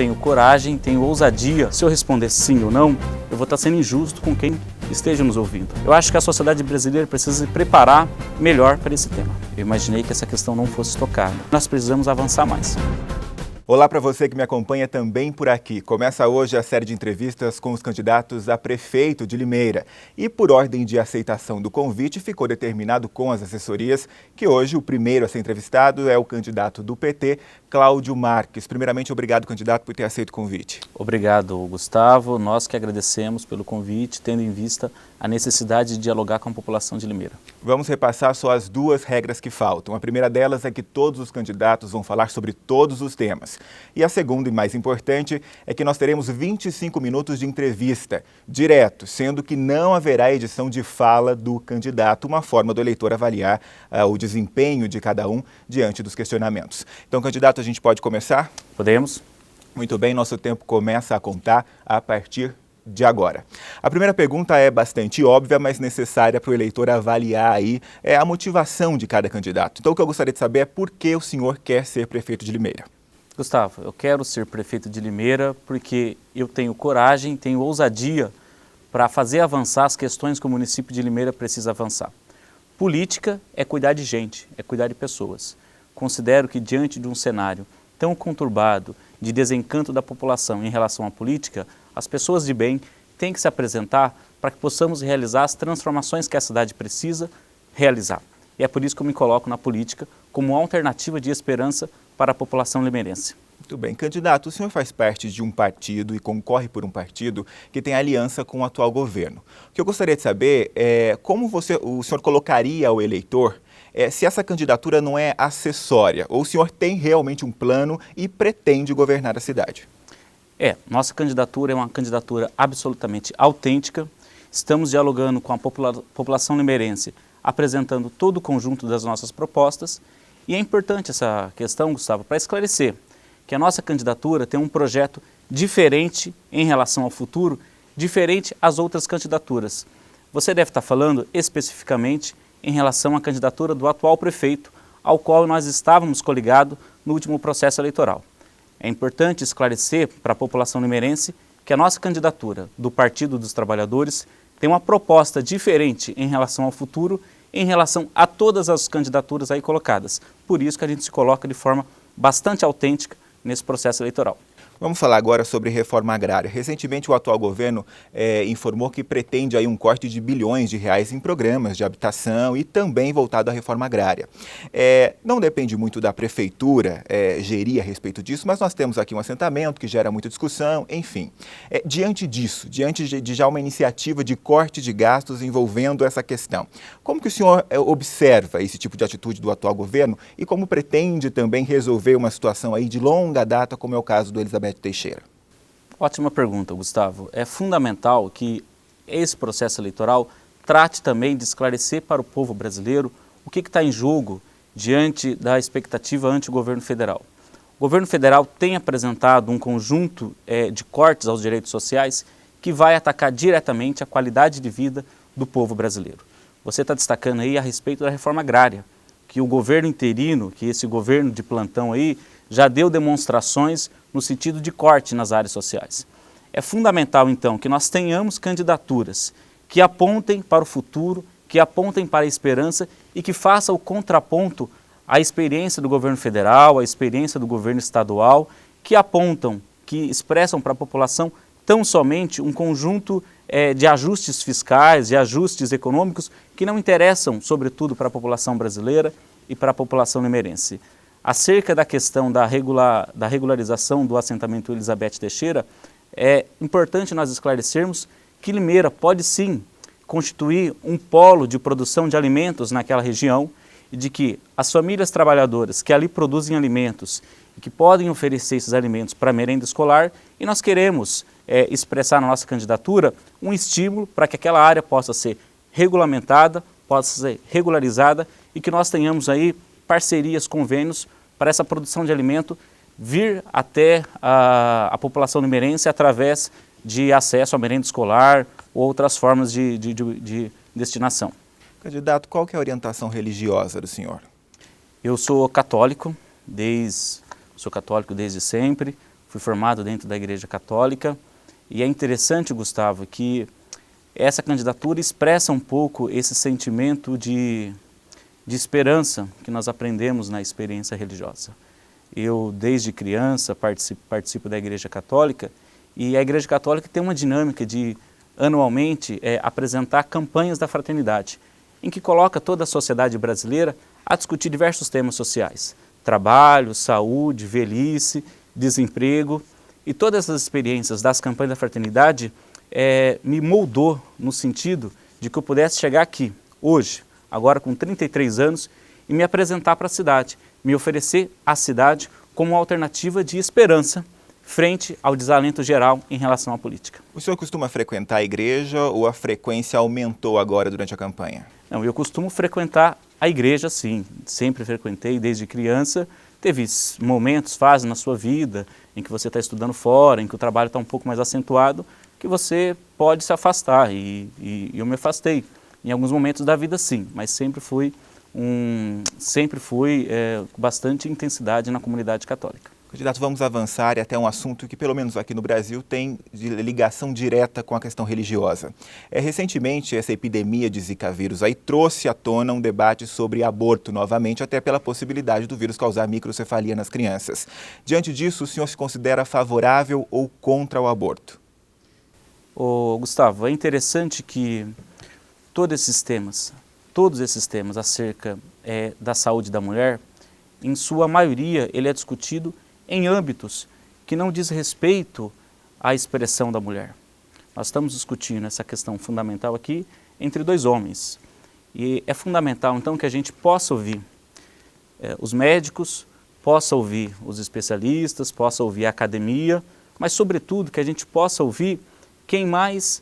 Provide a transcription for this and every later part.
tenho coragem, tenho ousadia. Se eu responder sim ou não, eu vou estar sendo injusto com quem esteja nos ouvindo. Eu acho que a sociedade brasileira precisa se preparar melhor para esse tema. Eu imaginei que essa questão não fosse tocada. Nós precisamos avançar mais. Olá para você que me acompanha também por aqui. Começa hoje a série de entrevistas com os candidatos a prefeito de Limeira. E por ordem de aceitação do convite, ficou determinado com as assessorias que hoje o primeiro a ser entrevistado é o candidato do PT, Cláudio Marques. Primeiramente, obrigado, candidato, por ter aceito o convite. Obrigado, Gustavo. Nós que agradecemos pelo convite, tendo em vista a necessidade de dialogar com a população de Limeira. Vamos repassar só as duas regras que faltam. A primeira delas é que todos os candidatos vão falar sobre todos os temas. E a segunda e mais importante é que nós teremos 25 minutos de entrevista, direto, sendo que não haverá edição de fala do candidato, uma forma do eleitor avaliar o desempenho de cada um diante dos questionamentos. Então, candidato, a gente pode começar? Podemos? Muito bem, nosso tempo começa a contar a partir de agora. A primeira pergunta é bastante óbvia, mas necessária para o eleitor avaliar aí a motivação de cada candidato. Então, o que eu gostaria de saber é por que o senhor quer ser prefeito de Limeira. Gustavo, eu quero ser prefeito de Limeira porque eu tenho coragem, tenho ousadia para fazer avançar as questões que o município de Limeira precisa avançar. Política é cuidar de gente, é cuidar de pessoas. Considero que diante de um cenário tão conturbado, de desencanto da população em relação à política, as pessoas de bem têm que se apresentar para que possamos realizar as transformações que a cidade precisa realizar. E é por isso que eu me coloco na política como alternativa de esperança para a população limeirense. Muito bem. Candidato, o senhor faz parte de um partido e concorre por um partido que tem aliança com o atual governo. O que eu gostaria de saber é como o senhor colocaria ao eleitor se essa candidatura não é acessória, ou o senhor tem realmente um plano e pretende governar a cidade? Nossa candidatura é uma candidatura absolutamente autêntica. Estamos dialogando com a população limeirense, apresentando todo o conjunto das nossas propostas. E é importante essa questão, Gustavo, para esclarecer que a nossa candidatura tem um projeto diferente em relação ao futuro, diferente às outras candidaturas. Você deve estar falando especificamente em relação à candidatura do atual prefeito, ao qual nós estávamos coligados no último processo eleitoral. É importante esclarecer para a população limeirense que a nossa candidatura do Partido dos Trabalhadores tem uma proposta diferente em relação ao futuro, em relação a todas as candidaturas aí colocadas. Por isso que a gente se coloca de forma bastante autêntica nesse processo eleitoral. Vamos falar agora sobre reforma agrária. Recentemente, o atual governo informou que pretende aí um corte de bilhões de reais em programas de habitação e também voltado à reforma agrária. Não depende muito da prefeitura gerir a respeito disso, mas nós temos aqui um assentamento que gera muita discussão, enfim. Diante disso, diante de já uma iniciativa de corte de gastos envolvendo essa questão, como que o senhor observa esse tipo de atitude do atual governo e como pretende também resolver uma situação aí de longa data, como é o caso do Elizabeth Teixeira? Ótima pergunta, Gustavo. É fundamental que esse processo eleitoral trate também de esclarecer para o povo brasileiro o que está em jogo diante da expectativa ante o governo federal. O governo federal tem apresentado um conjunto de cortes aos direitos sociais que vai atacar diretamente a qualidade de vida do povo brasileiro. Você está destacando aí a respeito da reforma agrária, que o governo interino, que esse governo de plantão aí, já deu demonstrações no sentido de corte nas áreas sociais. É fundamental, então, que nós tenhamos candidaturas que apontem para o futuro, que apontem para a esperança e que façam o contraponto à experiência do governo federal, à experiência do governo estadual, que apontam, que expressam para a população tão somente um conjunto de ajustes fiscais, de ajustes econômicos que não interessam, sobretudo, para a população brasileira e para a população limeirense. Acerca da questão da regularização do assentamento Elizabeth Teixeira, é importante nós esclarecermos que Limeira pode sim constituir um polo de produção de alimentos naquela região e de que as famílias trabalhadoras que ali produzem alimentos e que podem oferecer esses alimentos para a merenda escolar, e nós queremos expressar na nossa candidatura um estímulo para que aquela área possa ser regulamentada, possa ser regularizada e que nós tenhamos aí parcerias, convênios para essa produção de alimento vir até a população limeirense através de acesso à merenda escolar ou outras formas de destinação. Candidato, qual que é a orientação religiosa do senhor? Eu sou católico desde sempre, fui formado dentro da Igreja Católica e é interessante, Gustavo, que essa candidatura expressa um pouco esse sentimento de esperança que nós aprendemos na experiência religiosa. Eu, desde criança, participo da Igreja Católica e a Igreja Católica tem uma dinâmica de, anualmente, apresentar campanhas da fraternidade, em que coloca toda a sociedade brasileira a discutir diversos temas sociais, trabalho, saúde, velhice, desemprego, e todas essas experiências das campanhas da fraternidade me moldou no sentido de que eu pudesse chegar aqui, hoje, agora com 33 anos, e me apresentar para a cidade, me oferecer à cidade como uma alternativa de esperança frente ao desalento geral em relação à política. O senhor costuma frequentar a igreja ou a frequência aumentou agora durante a campanha? Não, eu costumo frequentar a igreja, sim, sempre frequentei desde criança. Teve momentos, fases na sua vida em que você está estudando fora, em que o trabalho está um pouco mais acentuado, que você pode se afastar e eu me afastei. Em alguns momentos da vida, sim, mas sempre fui com bastante intensidade na comunidade católica. Candidato, vamos avançar até um assunto que, pelo menos aqui no Brasil, tem ligação direta com a questão religiosa. Recentemente, essa epidemia de Zika vírus aí trouxe à tona um debate sobre aborto novamente, até pela possibilidade do vírus causar microcefalia nas crianças. Diante disso, o senhor se considera favorável ou contra o aborto? Gustavo, é interessante que todos esses temas acerca da saúde da mulher, em sua maioria, ele é discutido em âmbitos que não diz respeito à expressão da mulher. Nós estamos discutindo essa questão fundamental aqui entre dois homens. E é fundamental, então, que a gente possa ouvir os médicos, possa ouvir os especialistas, possa ouvir a academia, mas, sobretudo, que a gente possa ouvir a quem mais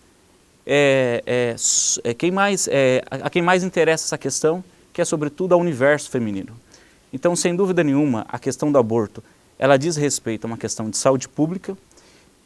interessa essa questão, que é, sobretudo, ao universo feminino. Então, sem dúvida nenhuma, a questão do aborto, ela diz respeito a uma questão de saúde pública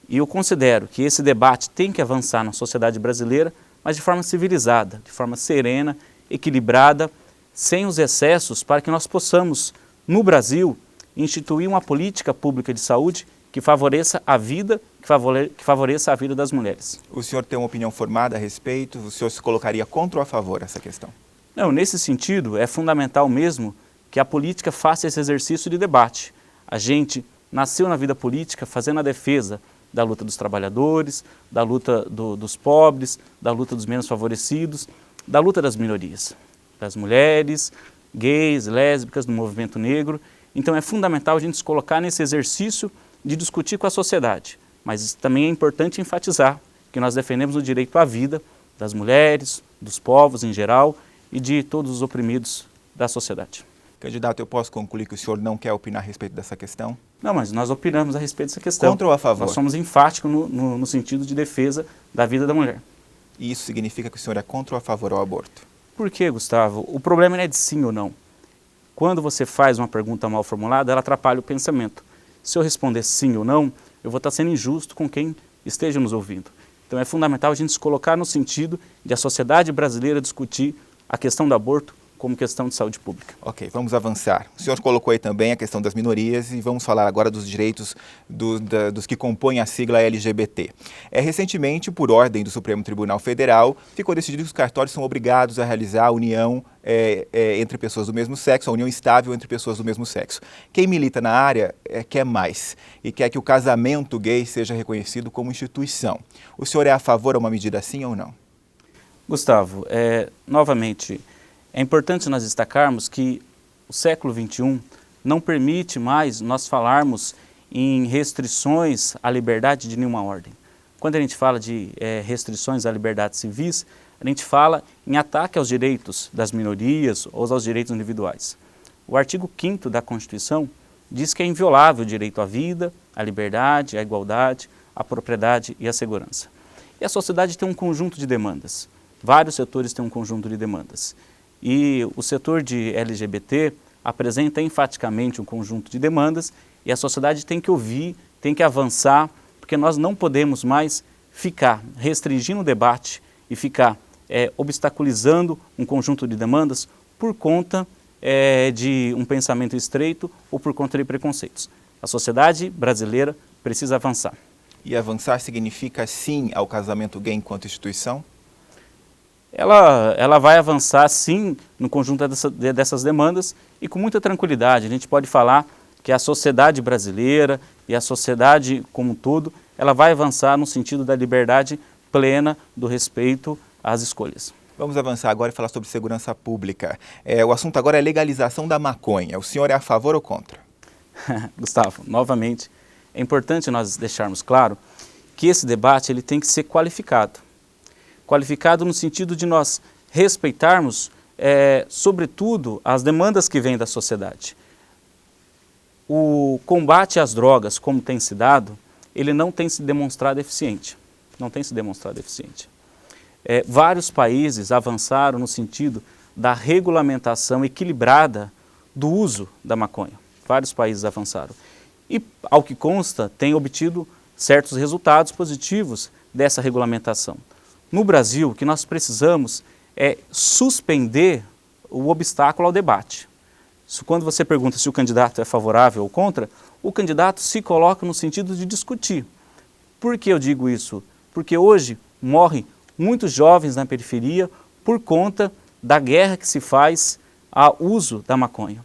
e eu considero que esse debate tem que avançar na sociedade brasileira, mas de forma civilizada, de forma serena, equilibrada, sem os excessos, para que nós possamos, no Brasil, instituir uma política pública de saúde que favoreça a vida, que favoreça a vida das mulheres. O senhor tem uma opinião formada a respeito? O senhor se colocaria contra ou a favor dessa questão? Não, nesse sentido, é fundamental mesmo que a política faça esse exercício de debate. A gente nasceu na vida política fazendo a defesa da luta dos trabalhadores, da luta dos pobres, da luta dos menos favorecidos, da luta das minorias, das mulheres, gays, lésbicas, do movimento negro. Então é fundamental a gente se colocar nesse exercício de discutir com a sociedade. Mas também é importante enfatizar que nós defendemos o direito à vida das mulheres, dos povos em geral e de todos os oprimidos da sociedade. Candidato, eu posso concluir que o senhor não quer opinar a respeito dessa questão? Não, mas nós opinamos a respeito dessa questão. Contra ou a favor? Nós somos enfáticos no sentido de defesa da vida da mulher. E isso significa que o senhor é contra ou a favor ao aborto? Por quê, Gustavo? O problema não é de sim ou não. Quando você faz uma pergunta mal formulada, ela atrapalha o pensamento. Se eu responder sim ou não, eu vou estar sendo injusto com quem esteja nos ouvindo. Então é fundamental a gente se colocar no sentido de a sociedade brasileira discutir a questão do aborto como questão de saúde pública. Ok, vamos avançar. O senhor colocou aí também a questão das minorias e vamos falar agora dos direitos dos que compõem a sigla LGBT. Recentemente, por ordem do Supremo Tribunal Federal, ficou decidido que os cartórios são obrigados a realizar a união entre pessoas do mesmo sexo, a união estável entre pessoas do mesmo sexo. Quem milita na área quer mais e quer que o casamento gay seja reconhecido como instituição. O senhor é a favor de uma medida assim ou não? Gustavo, novamente, é importante nós destacarmos que o século XXI não permite mais nós falarmos em restrições à liberdade de nenhuma ordem. Quando a gente fala de restrições à liberdade civis, a gente fala em ataque aos direitos das minorias ou aos direitos individuais. O artigo 5º da Constituição diz que é inviolável o direito à vida, à liberdade, à igualdade, à propriedade e à segurança. E a sociedade tem um conjunto de demandas. Vários setores têm um conjunto de demandas. E o setor de LGBT apresenta enfaticamente um conjunto de demandas e a sociedade tem que ouvir, tem que avançar, porque nós não podemos mais ficar restringindo o debate e ficar obstaculizando um conjunto de demandas por conta de um pensamento estreito ou por conta de preconceitos. A sociedade brasileira precisa avançar. E avançar significa sim ao casamento gay enquanto instituição? Ela vai avançar sim no conjunto dessas demandas e com muita tranquilidade. A gente pode falar que a sociedade brasileira e a sociedade como um todo, ela vai avançar no sentido da liberdade plena, do respeito às escolhas. Vamos avançar agora e falar sobre segurança pública. O assunto agora é legalização da maconha. O senhor é a favor ou contra? Gustavo, novamente, é importante nós deixarmos claro que esse debate ele tem que ser qualificado. Qualificado no sentido de nós respeitarmos, sobretudo, as demandas que vêm da sociedade. O combate às drogas, como tem se dado, ele não tem se demonstrado eficiente. Não tem se demonstrado eficiente. Vários países avançaram no sentido da regulamentação equilibrada do uso da maconha. Vários países avançaram. E, ao que consta, têm obtido certos resultados positivos dessa regulamentação. No Brasil, o que nós precisamos é suspender o obstáculo ao debate. Quando você pergunta se o candidato é favorável ou contra, o candidato se coloca no sentido de discutir. Por que eu digo isso? Porque hoje morrem muitos jovens na periferia por conta da guerra que se faz ao uso da maconha.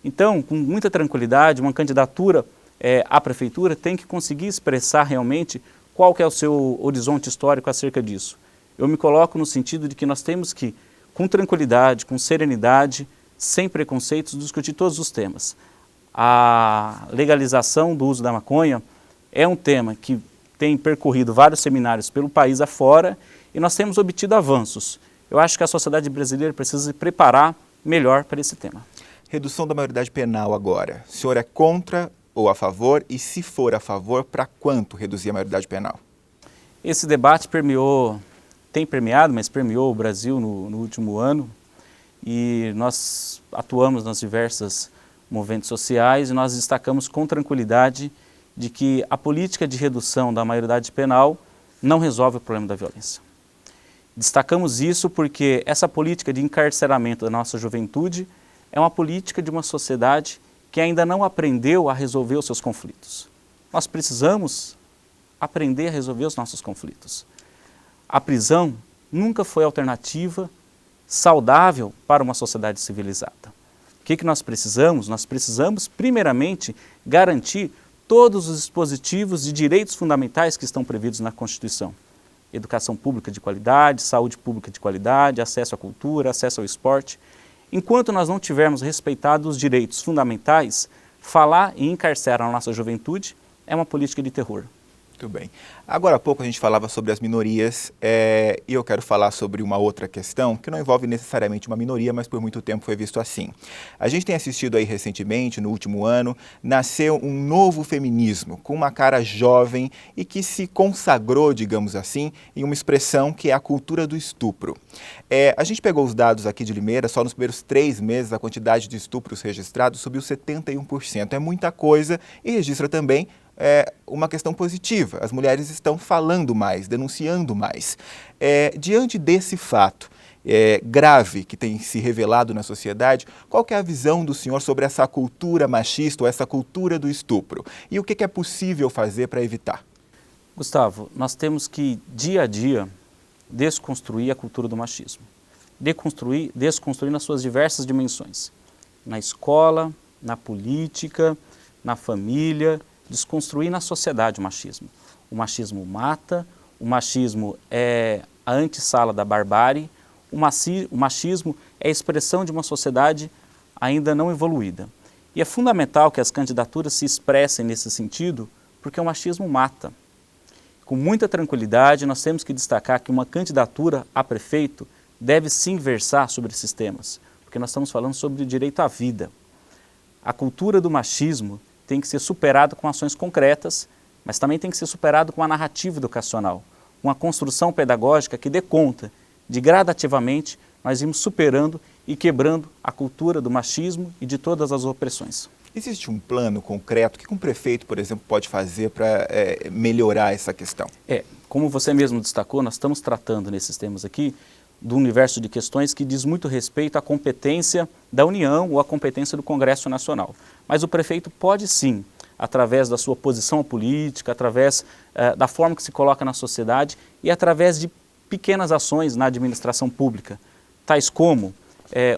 Então, com muita tranquilidade, uma candidatura à prefeitura tem que conseguir expressar realmente qual que é o seu horizonte histórico acerca disso. Eu me coloco no sentido de que nós temos que, com tranquilidade, com serenidade, sem preconceitos, discutir todos os temas. A legalização do uso da maconha é um tema que tem percorrido vários seminários pelo país afora e nós temos obtido avanços. Eu acho que a sociedade brasileira precisa se preparar melhor para esse tema. Redução da maioridade penal agora. O senhor é contra ou a favor? E se for a favor, para quanto reduzir a maioridade penal? Esse debate tem permeado, mas permeou o Brasil no último ano e nós atuamos nas diversas movimentos sociais e nós destacamos com tranquilidade de que a política de redução da maioridade penal não resolve o problema da violência. Destacamos isso porque essa política de encarceramento da nossa juventude é uma política de uma sociedade que ainda não aprendeu a resolver os seus conflitos. Nós precisamos aprender a resolver os nossos conflitos. A prisão nunca foi alternativa saudável para uma sociedade civilizada. O que nós precisamos? Nós precisamos, primeiramente, garantir todos os dispositivos de direitos fundamentais que estão previstos na Constituição. Educação pública de qualidade, saúde pública de qualidade, acesso à cultura, acesso ao esporte. Enquanto nós não tivermos respeitado os direitos fundamentais, falar em encarcerar a nossa juventude é uma política de terror. Muito bem. Agora há pouco a gente falava sobre as minorias e eu quero falar sobre uma outra questão que não envolve necessariamente uma minoria, mas por muito tempo foi visto assim. A gente tem assistido aí recentemente, no último ano, nasceu um novo feminismo com uma cara jovem e que se consagrou, digamos assim, em uma expressão que é a cultura do estupro. A gente pegou os dados aqui de Limeira, só nos primeiros 3 meses a quantidade de estupros registrados subiu 71%. É muita coisa e registra também uma questão positiva. As mulheres estão falando mais, denunciando mais. Diante desse fato grave que tem se revelado na sociedade, qual que é a visão do senhor sobre essa cultura machista ou essa cultura do estupro? E o que é possível fazer para evitar? Gustavo, nós temos que, dia a dia, desconstruir a cultura do machismo. Desconstruir nas suas diversas dimensões. Na escola, na política, na família, desconstruir na sociedade o machismo. O machismo mata, o machismo é a antessala da barbárie, o machismo é a expressão de uma sociedade ainda não evoluída. E é fundamental que as candidaturas se expressem nesse sentido, porque o machismo mata. Com muita tranquilidade, nós temos que destacar que uma candidatura a prefeito deve sim versar sobre esses temas, porque nós estamos falando sobre o direito à vida. A cultura do machismo tem que ser superado com ações concretas, mas também tem que ser superado com uma narrativa educacional, uma construção pedagógica que dê conta de gradativamente nós irmos superando e quebrando a cultura do machismo e de todas as opressões. Existe um plano concreto que um prefeito, por exemplo, pode fazer para melhorar essa questão? Como você mesmo destacou, nós estamos tratando nesses temas aqui do universo de questões que diz muito respeito à competência da União ou à competência do Congresso Nacional. Mas o prefeito pode sim, através da sua posição política, através da forma que se coloca na sociedade e através de pequenas ações na administração pública, tais como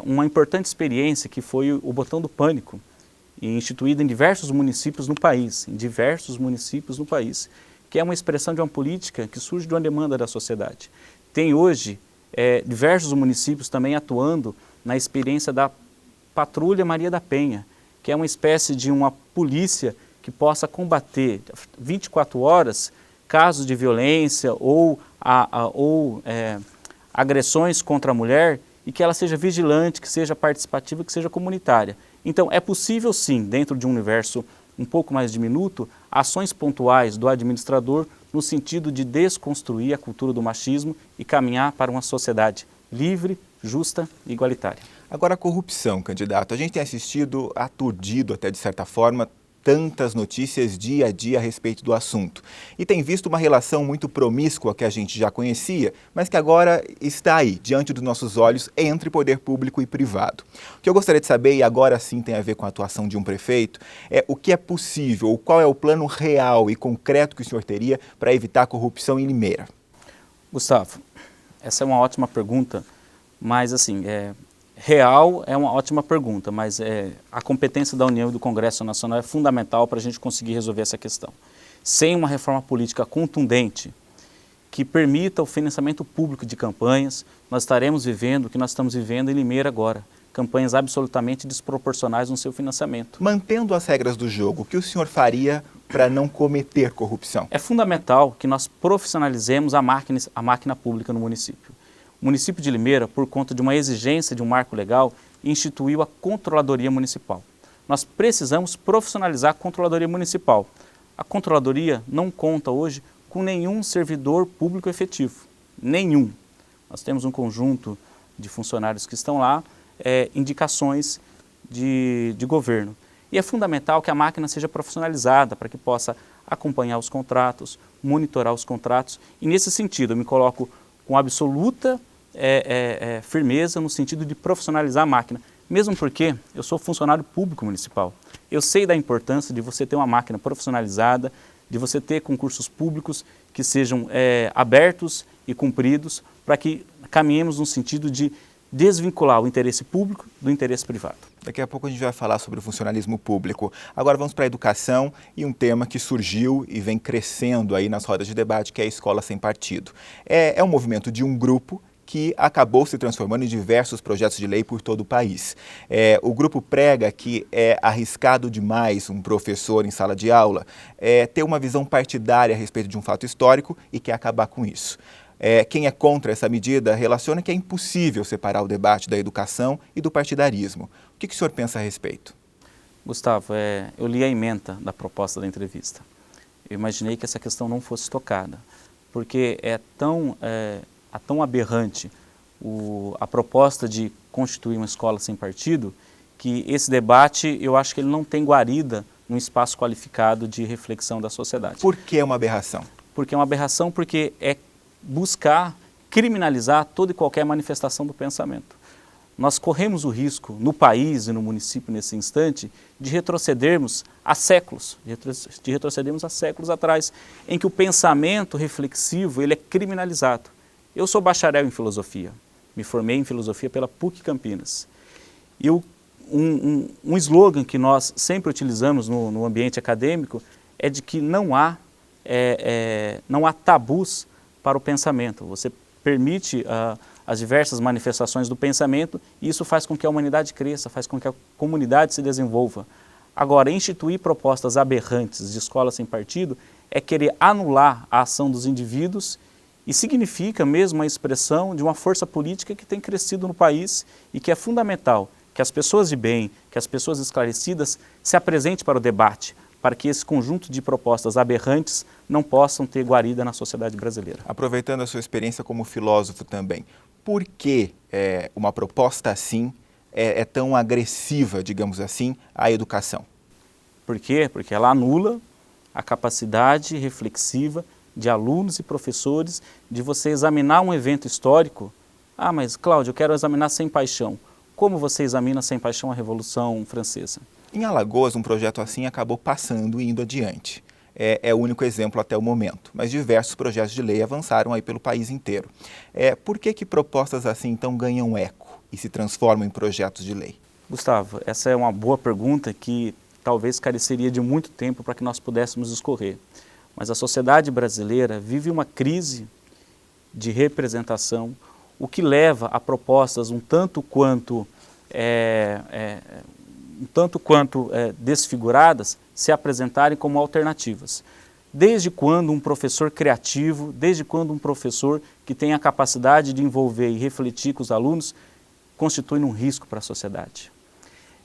uma importante experiência que foi o Botão do Pânico, instituído em diversos municípios no país, que é uma expressão de uma política que surge de uma demanda da sociedade. Tem hoje diversos municípios também atuando na experiência da Patrulha Maria da Penha, que é uma espécie de uma polícia que possa combater 24 horas casos de violência ou agressões contra a mulher e que ela seja vigilante, que seja participativa, que seja comunitária. Então, é possível sim, dentro de um universo um pouco mais diminuto, ações pontuais do administrador no sentido de desconstruir a cultura do machismo e caminhar para uma sociedade livre, justa e igualitária. Agora, a corrupção, candidato. A gente tem assistido aturdido, até de certa forma, tantas notícias dia a dia a respeito do assunto. E tem visto uma relação muito promíscua que a gente já conhecia, mas que agora está aí, diante dos nossos olhos, entre poder público e privado. O que eu gostaria de saber, e agora sim tem a ver com a atuação de um prefeito, é o que é possível, ou qual é o plano real e concreto que o senhor teria para evitar a corrupção em Limeira? Gustavo, essa é uma ótima pergunta, mas assim, real é uma ótima pergunta, mas a competência da União e do Congresso Nacional é fundamental para a gente conseguir resolver essa questão. Sem uma reforma política contundente que permita o financiamento público de campanhas, nós estaremos vivendo o que nós estamos vivendo em Limeira agora. Campanhas absolutamente desproporcionais no seu financiamento. Mantendo as regras do jogo, o que o senhor faria para não cometer corrupção? É fundamental que nós profissionalizemos a máquina pública no município. O município de Limeira, por conta de uma exigência de um marco legal, instituiu a Controladoria Municipal. Nós precisamos profissionalizar a Controladoria Municipal. A Controladoria não conta hoje com nenhum servidor público efetivo, nenhum. Nós temos um conjunto de funcionários que estão lá, indicações de governo. E é fundamental que a máquina seja profissionalizada para que possa acompanhar os contratos, monitorar os contratos. E nesse sentido, eu me coloco com absoluta firmeza no sentido de profissionalizar a máquina, mesmo porque eu sou funcionário público municipal. Eu sei da importância de você ter uma máquina profissionalizada, de você ter concursos públicos que sejam abertos e cumpridos para que caminhemos no sentido de desvincular o interesse público do interesse privado. Daqui a pouco a gente vai falar sobre o funcionalismo público. Agora vamos para a educação e um tema que surgiu e vem crescendo aí nas rodas de debate, que é a escola sem partido. É um movimento de um grupo que acabou se transformando em diversos projetos de lei por todo o país. O grupo prega que é arriscado demais um professor em sala de aula ter uma visão partidária a respeito de um fato histórico e quer acabar com isso. Quem é contra essa medida relaciona que é impossível separar o debate da educação e do partidarismo. O que o senhor pensa a respeito? Gustavo, eu li a ementa da proposta da entrevista. Eu imaginei que essa questão não fosse tocada, porque é tão aberrante a proposta de constituir uma escola sem partido, que esse debate, eu acho que ele não tem guarida num espaço qualificado de reflexão da sociedade. Por que é uma aberração? Porque é uma aberração porque é buscar criminalizar toda e qualquer manifestação do pensamento. Nós corremos o risco, no país e no município nesse instante, de retrocedermos há séculos, atrás, em que o pensamento reflexivo ele é criminalizado. Eu sou bacharel em filosofia, me formei em filosofia pela PUC Campinas. E um slogan que nós sempre utilizamos no ambiente acadêmico é de que não há tabus para o pensamento. Você permite as diversas manifestações do pensamento e isso faz com que a humanidade cresça, faz com que a comunidade se desenvolva. Agora, instituir propostas aberrantes de escola sem partido é querer anular a ação dos indivíduos e significa mesmo a expressão de uma força política que tem crescido no país e que é fundamental que as pessoas de bem, que as pessoas esclarecidas se apresentem para o debate, para que esse conjunto de propostas aberrantes não possam ter guarida na sociedade brasileira. Aproveitando a sua experiência como filósofo também, por que uma proposta assim é tão agressiva, digamos assim, à educação? Por quê? Porque ela anula a capacidade reflexiva de alunos e professores de você examinar um evento histórico. Mas Cláudio, eu quero examinar sem paixão. Como você examina sem paixão a Revolução Francesa? Em Alagoas, um projeto assim acabou passando e indo adiante. É o único exemplo até o momento, mas diversos projetos de lei avançaram aí pelo país inteiro. Por que propostas assim então ganham eco e se transformam em projetos de lei? Gustavo, essa é uma boa pergunta que talvez careceria de muito tempo para que nós pudéssemos discorrer. Mas a sociedade brasileira vive uma crise de representação, o que leva a propostas um tanto quanto desfiguradas se apresentarem como alternativas. Desde quando um professor criativo, desde quando um professor que tem a capacidade de envolver e refletir com os alunos, constitui um risco para a sociedade.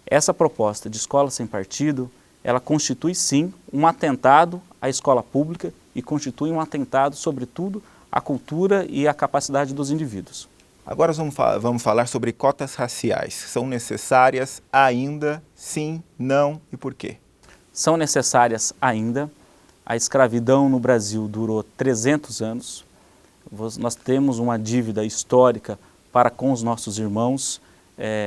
Essa proposta de escola sem partido, ela constitui sim um atentado à escola pública e constitui um atentado, sobretudo, à cultura e à capacidade dos indivíduos. Agora vamos falar sobre cotas raciais. São necessárias ainda? Sim, não e por quê? São necessárias ainda. A escravidão no Brasil durou 300 anos. Nós temos uma dívida histórica para com os nossos irmãos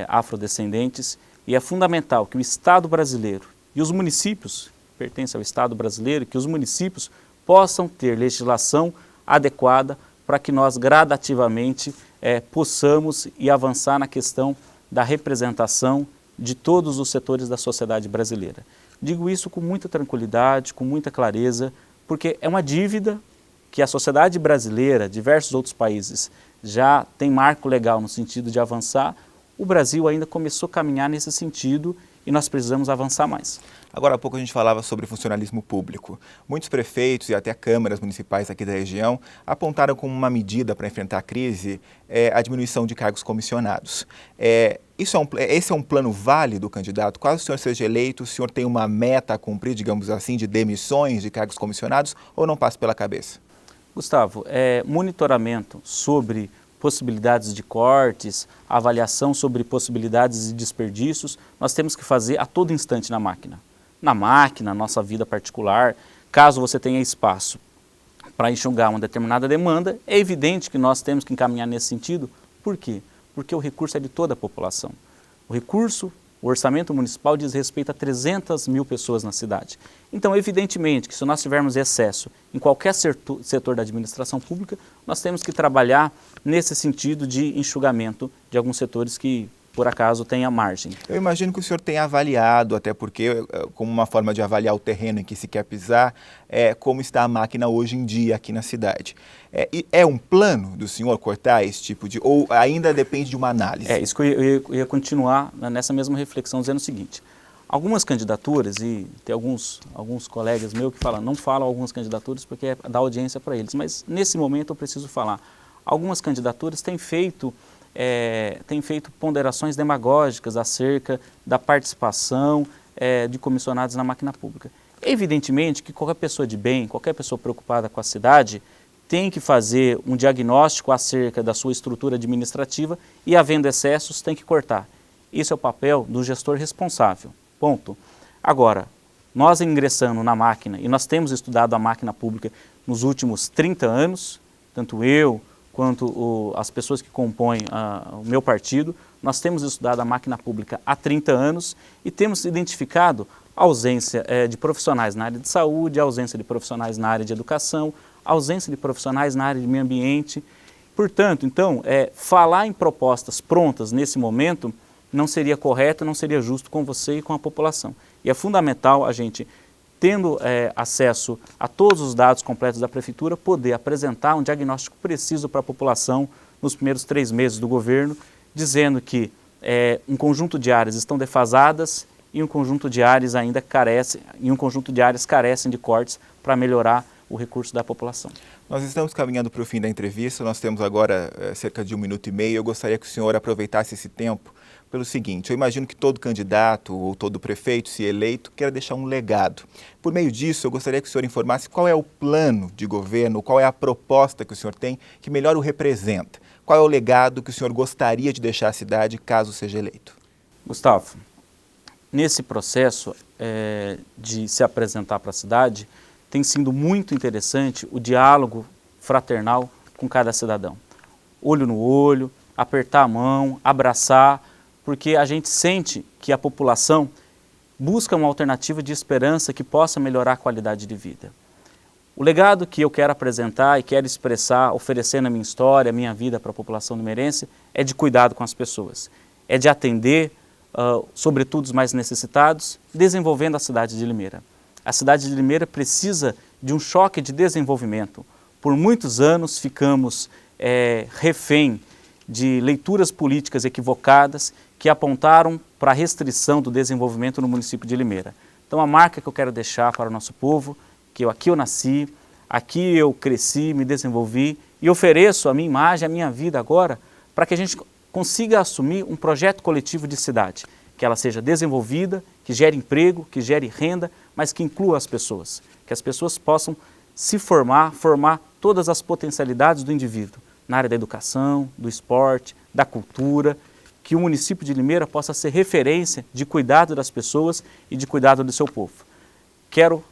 afrodescendentes e é fundamental que o Estado brasileiro e os municípios, pertencem ao Estado brasileiro, que os municípios possam ter legislação adequada para que nós gradativamente possamos ir avançar na questão da representação de todos os setores da sociedade brasileira. Digo isso com muita tranquilidade, com muita clareza, porque é uma dívida que a sociedade brasileira, diversos outros países, já tem marco legal no sentido de avançar. O Brasil ainda começou a caminhar nesse sentido e nós precisamos avançar mais. Agora há pouco a gente falava sobre funcionalismo público. Muitos prefeitos e até câmaras municipais aqui da região apontaram como uma medida para enfrentar a crise a diminuição de cargos comissionados. Esse é um plano válido, candidato? Caso o senhor seja eleito, o senhor tem uma meta a cumprir, digamos assim, de demissões de cargos comissionados ou não passa pela cabeça? Gustavo, monitoramento sobre possibilidades de cortes, avaliação sobre possibilidades de desperdícios, nós temos que fazer a todo instante na máquina. Na máquina, nossa vida particular, caso você tenha espaço para enxugar uma determinada demanda, é evidente que nós temos que encaminhar nesse sentido. Por quê? Porque o recurso é de toda a população. O orçamento municipal diz respeito a 300 mil pessoas na cidade. Então, evidentemente que se nós tivermos excesso em qualquer setor da administração pública, nós temos que trabalhar nesse sentido de enxugamento de alguns setores que, por acaso, tenha margem. Eu imagino que o senhor tenha avaliado, até porque, como uma forma de avaliar o terreno em que se quer pisar, como está a máquina hoje em dia aqui na cidade. É um plano do senhor cortar esse tipo de... ou ainda depende de uma análise? Isso que eu ia continuar nessa mesma reflexão, dizendo o seguinte: algumas candidaturas, e tem alguns colegas meus que falam, não falam algumas candidaturas porque dá audiência para eles, mas nesse momento eu preciso falar. Algumas candidaturas têm feito ponderações demagógicas acerca da participação de comissionados na máquina pública. Evidentemente que qualquer pessoa de bem, qualquer pessoa preocupada com a cidade, tem que fazer um diagnóstico acerca da sua estrutura administrativa e, havendo excessos, tem que cortar. Esse é o papel do gestor responsável. Ponto. Agora, nós ingressando na máquina, e nós temos estudado a máquina pública nos últimos 30 anos, tanto eu quanto as pessoas que compõem o meu partido, nós temos estudado a máquina pública há 30 anos e temos identificado a ausência de profissionais na área de saúde, a ausência de profissionais na área de educação, a ausência de profissionais na área de meio ambiente. Portanto, então, falar em propostas prontas nesse momento não seria correto, não seria justo com você e com a população. E é fundamental a gente, tendo acesso a todos os dados completos da Prefeitura, poder apresentar um diagnóstico preciso para a população nos primeiros 3 meses do governo, dizendo que um conjunto de áreas estão defasadas e um conjunto de áreas ainda carecem de cortes para melhorar o recurso da população. Nós estamos caminhando para o fim da entrevista, nós temos agora cerca de 1 minuto e meio. Eu gostaria que o senhor aproveitasse esse tempo pelo seguinte: eu imagino que todo candidato ou todo prefeito, se eleito, queira deixar um legado. Por meio disso, eu gostaria que o senhor informasse qual é o plano de governo, qual é a proposta que o senhor tem que melhor o representa. Qual é o legado que o senhor gostaria de deixar à cidade caso seja eleito? Gustavo, nesse processo de se apresentar para a cidade, tem sido muito interessante o diálogo fraternal com cada cidadão. Olho no olho, apertar a mão, abraçar, porque a gente sente que a população busca uma alternativa de esperança que possa melhorar a qualidade de vida. O legado que eu quero apresentar e quero expressar, oferecendo a minha história, a minha vida para a população limeirense, é de cuidado com as pessoas, é de atender, sobretudo, os mais necessitados, desenvolvendo a cidade de Limeira. A cidade de Limeira precisa de um choque de desenvolvimento. Por muitos anos ficamos refém de leituras políticas equivocadas que apontaram para a restrição do desenvolvimento no município de Limeira. Então, a marca que eu quero deixar para o nosso povo, que aqui eu nasci, aqui eu cresci, me desenvolvi e ofereço a minha imagem, a minha vida agora, para que a gente consiga assumir um projeto coletivo de cidade, que ela seja desenvolvida, que gere emprego, que gere renda, mas que inclua as pessoas, que as pessoas possam se formar todas as potencialidades do indivíduo, na área da educação, do esporte, da cultura, que o município de Limeira possa ser referência de cuidado das pessoas e de cuidado do seu povo. Quero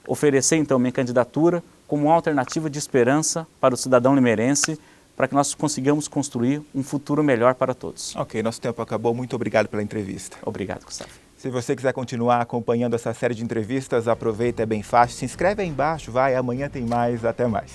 oferecer, então, minha candidatura como uma alternativa de esperança para o cidadão limeirense, para que nós consigamos construir um futuro melhor para todos. Ok, nosso tempo acabou. Muito obrigado pela entrevista. Obrigado, Gustavo. Se você quiser continuar acompanhando essa série de entrevistas, aproveita, é bem fácil. Se inscreve aí embaixo, vai, amanhã tem mais. Até mais.